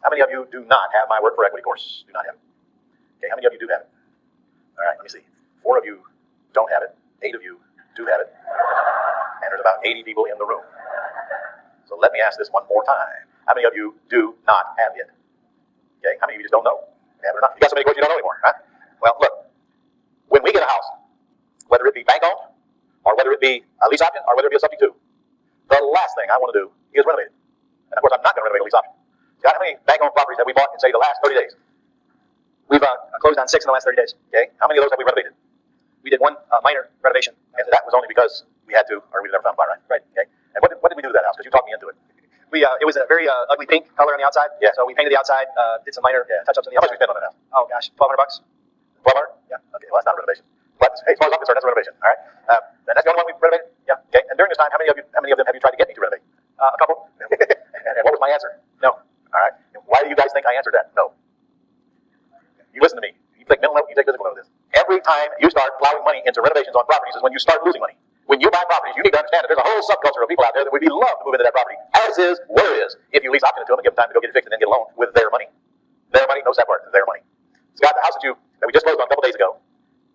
How many of you do not have my Work for Equity course? Do not have it. Okay, how many of you do have it? All right, let me see. 4 of you don't have it. 8 of you do have it. And there's about 80 people in the room. So let me ask this one more time. How many of you do not have it? Okay, how many of you just don't know? Have it or not? You got so many courses you don't know anymore, huh? Well, look, when we get a house, whether it be bank owned, or whether it be a lease option, or whether it be a subject to, the last thing I want to do is renovate it. And of course, I'm not going to renovate a lease option. Scott, how many bank owned properties have we bought in, say, the last 30 days? We've closed on 6 in the last 30 days. Okay, how many of those have we renovated? We did one minor renovation. And that was only because we had to, or we never found a buyer, right? Right. Okay. And what did we do to that house? Because you talked me into it. It was a very ugly pink color on the outside. Yeah. So we painted the outside, did some minor touch-ups on the How outside. much we spent on that house? Oh gosh, $1,200. 1,200? Yeah. Okay. Well, that's not a renovation. But hey, as far as I'm concerned, that's a renovation. All right. And that's the only one we've renovated. Yeah. Okay. And during this time, how many of them have you tried to get me to renovate? A couple. and what was my answer? No. All right. And why do you guys think I answered that? No. You listen to me. You take mental note. You take physical note of this. Every time you start plowing money into renovations on properties is when you start losing money. When you buy properties, you need to understand that there's a whole subculture of people out there that would be love to move into that property, as is, where it is, if you lease option it to them and give them time to go get it fixed and then get a loan with their money. Their money, knows that word, their money. Scott, the house that we just closed on a couple days ago,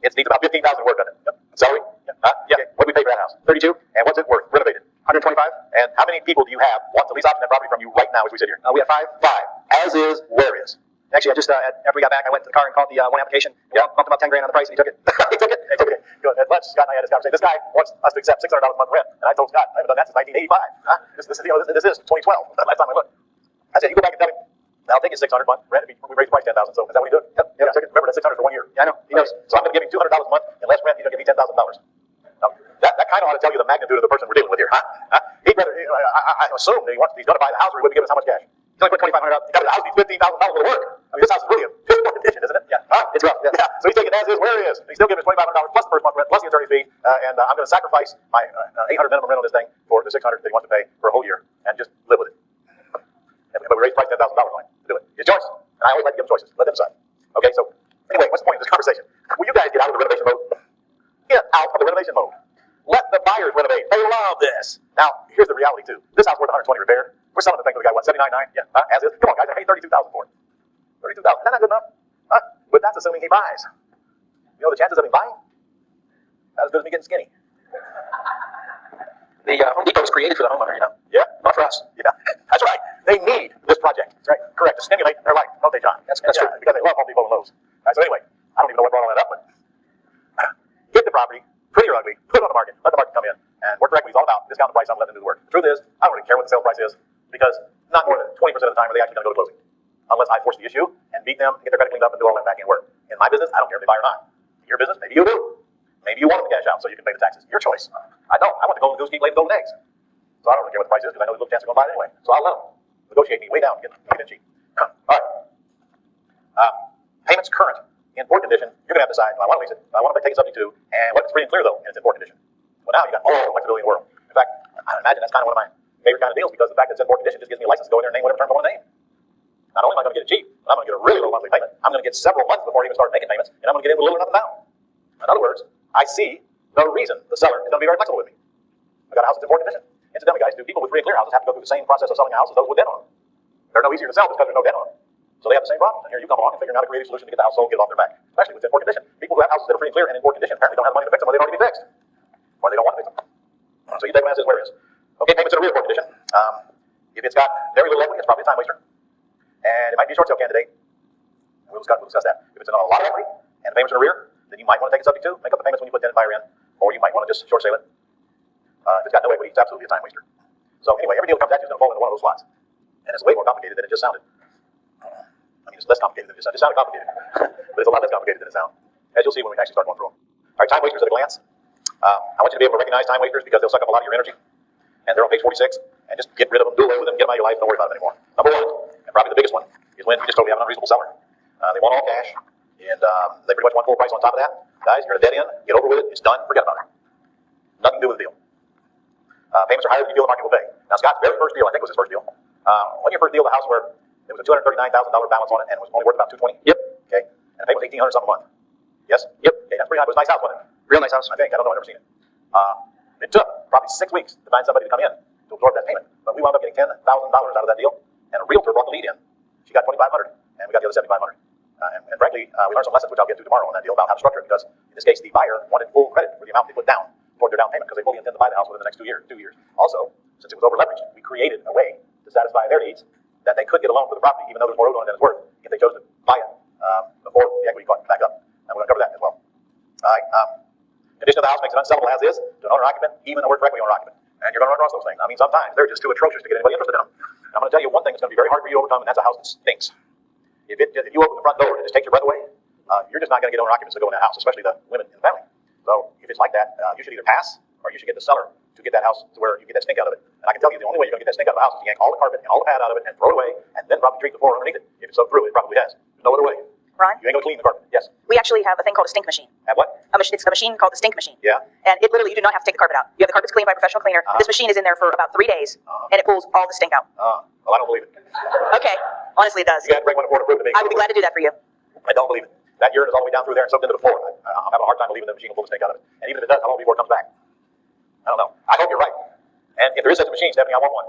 it needs about $15,000 work done. Yep. Celery? Yeah. Yeah. Okay. What did we pay for that house? 32. And what's it worth? Renovated. 125. And how many people do you have want to lease option that property from you right now as we sit here? We have 5. 5. As is, where is? Actually, I just after we got back, I went to the car and called the one application. Yeah. Bumped about 10 grand on the price, and he took it. He took it. Okay. Good. At lunch, Scott and I had this conversation. This guy wants us to accept $600 a month rent, and I told Scott I haven't done that since 1985. Huh? This is 2012. Last time I looked. I said, you go back and tell him. I'll take his $600 a month rent. We raised the price $10,000. So is that what he did? Yep. Yeah. Remember that's $600 for 1 year. Yeah, I know. He knows. So I'm going to give him $200 a month in less rent. He's going to give me $10,000. Now, that kind of ought to tell you the magnitude of the person we're dealing with here, huh? He'd rather. I assume that he's going to buy the house, or he wouldn't give us how much cash. He's only put $2,500 up. The house needs $15,000 worth of work. I mean, this house is really a piss poor condition, isn't it? Yeah. Huh? It's rough. Yeah. So he's taking it as is, where it is. He's still giving us $2,500 plus the first month rent, plus the attorney fee, and I'm going to sacrifice my $800 minimum rent on this thing for the $600 that he wants to pay for a whole year, and just live with it. But we raised the price $10,000 on it to do it. It's choice. And I always like to give them choices. Let them decide. Okay. So anyway, what's the point of this conversation? Will you guys get out of the renovation mode? Get out of the renovation mode. Let the buyers renovate. They love this. Now, here's the reality too. This house worth $120 repaired. We're selling the thing for the guy, what, $79.9? Yeah. As is. Come on, guys. I paid $32,000 for it. $32,000. That's not good enough. But that's assuming he buys. You know the chances of him buying? Not as good as me getting skinny. The Home Depot was created for the homeowner, you know. Yeah. Not for us. Yeah. That's right. They need this project. That's right. Correct. To stimulate their life, don't they, John? That's true. Because they love Home Depot and Lowe's. All right. So anyway, I don't even know what brought all that up, but get the property, pretty or ugly, put it on the market, let the market come in, and Work for Equity is all about discount the price, I'm letting them do the work. The truth is, I don't really care what the sale price is, because not more than 20% of the time are they actually going to go to closing, unless I force the issue and beat them, and get their credit cleaned up, and do all that back end work. In my business, I don't care if they buy or not. In your business, maybe you do. Maybe you want them to cash out so you can pay the taxes. Your choice. I don't. I want the golden goose keep laying golden eggs. So I don't really care what the price is, because I know there's a little chance they're going to buy it anyway. So I'll let them negotiate me way down, get it cheap. All right. Payments current. In poor condition, you're going to have to decide, do I want to lease it? Do I want to take it subject to? And what if it's free and clear, though, and it's in poor condition? Well, now you got all the flexibility in the world. In fact, I imagine that's kind of one of my favorite kind of deals, because the fact that it's in poor condition just gives me a license to go in there and name whatever terms I want to name. Not only am I going to get it cheap, but I'm going to get a really low monthly payment. I'm going to get several months before I even start making payments, and I'm going to get in with little or nothing down. In other words, I see the reason the seller is going to be very flexible with me. I got a house that's in poor condition. Incidentally, guys, do people with free and clear houses have to go through the same process of selling a house as those with debt on them? They're no easier to sell just because there's no debt on them. So they have the same problem. And here you come along and figuring out a creative solution to get the house sold, get it off their back. Especially with in poor condition. People who have houses that are free and clear and in poor condition apparently don't have the money to fix them, or they don't need to be fixed. Or they don't want to fix them. So you take them as is, where it is. Okay, payments in a real poor condition. If it's got very little equity, it's probably a time waster. And it might be a short sale candidate. We'll discuss that. If it's in a lot of equity and the payments in arrear, then you might want to take it subject to, make up the payments when you put tenant buyer in, or you might want to just short sale it. If it's got no equity, it's absolutely a time waster. So anyway, every deal that comes at you is going to fall into one of those slots. And it's way more complicated than it just sounded. I mean, it's less complicated than it just sounded. It sounded complicated. But it's a lot less complicated than it sounded. As you'll see when we actually start going through them. All right, time wasters at a glance. I want you to be able to recognize time wasters because they'll suck up a lot of your energy. And they're on page 46. And just get rid of them, do away with them, get them out of your life, don't worry about them anymore. Number one, and probably the biggest one, is when you just totally have an unreasonable seller. They want all cash, and they pretty much want full price on top of that. Guys, you're at a dead end, get over with it, it's done, forget about it. Nothing to do with the deal. Payments are higher than you feel the market will pay. Now, Scott's very first deal, I think, was his first deal. Wasn't your first deal the house where there was a $239,000 balance on it and it was only worth about $220,000? Yep. Okay. And the payment was $1,800 something a month. Yes? Yep. Okay, that's pretty high. It was a nice house, wasn't it? Real nice house. I think. I don't know. I've never seen it. It took probably 6 weeks to find somebody to come in to absorb that payment. But we wound up getting $10,000 out of that deal, and a realtor brought the lead in. She got of the 7,500. And frankly, we learned some lessons, which I'll get to tomorrow on that deal about how to structure it, because in this case, the buyer wanted full credit for the amount they put down toward their down payment, because they fully intend to buy the house within the next 2 years. Also, since it was over leveraged, we created a way to satisfy their needs that they could get a loan for the property, even though there's more owed on it than it's worth, if they chose to buy it before the equity caught back up. And we're going to cover that as well. All right. Condition of the house makes it unsellable as is to an owner occupant, even though we're directly owner occupant. And you're going to run across those things. I mean, sometimes they're just too atrocious to get anybody interested in them. And I'm going to tell you one thing that's going to be very hard for you to overcome, and that's a house that stinks. If you open the front door and it just takes your breath away, you're just not going to get owner occupants to go in that house, especially the women in the family. So if it's like that, you should either pass or you should get the seller to get that house to where you get that stink out of it. And I can tell you the only way you're going to get that stink out of the house is to yank all the carpet and all the pad out of it and throw it away, and then probably treat the floor underneath it. If it's soaked through, it probably has. There's no other way. Ron, You ain't going to clean the carpet. Yes. we actually have a thing called a stink machine. Have what? It's a machine called the stink machine. Yeah. And it literally, you do not have to take the carpet out. You have the carpets cleaned by a professional cleaner. This machine is in there for about 3 days, and it pulls all the stink out. Well, I don't believe it. Okay, honestly, it does. You got to bring one to prove it to me. I would be glad to do that for you. I don't believe it. That urine is all the way down through there and soaked into the floor. I'm having a hard time believing the machine will pull the stink out of it. And even if it does, how long before it comes back? I don't know. I hope you're right. And if there is such a machine, Stephanie, I want one.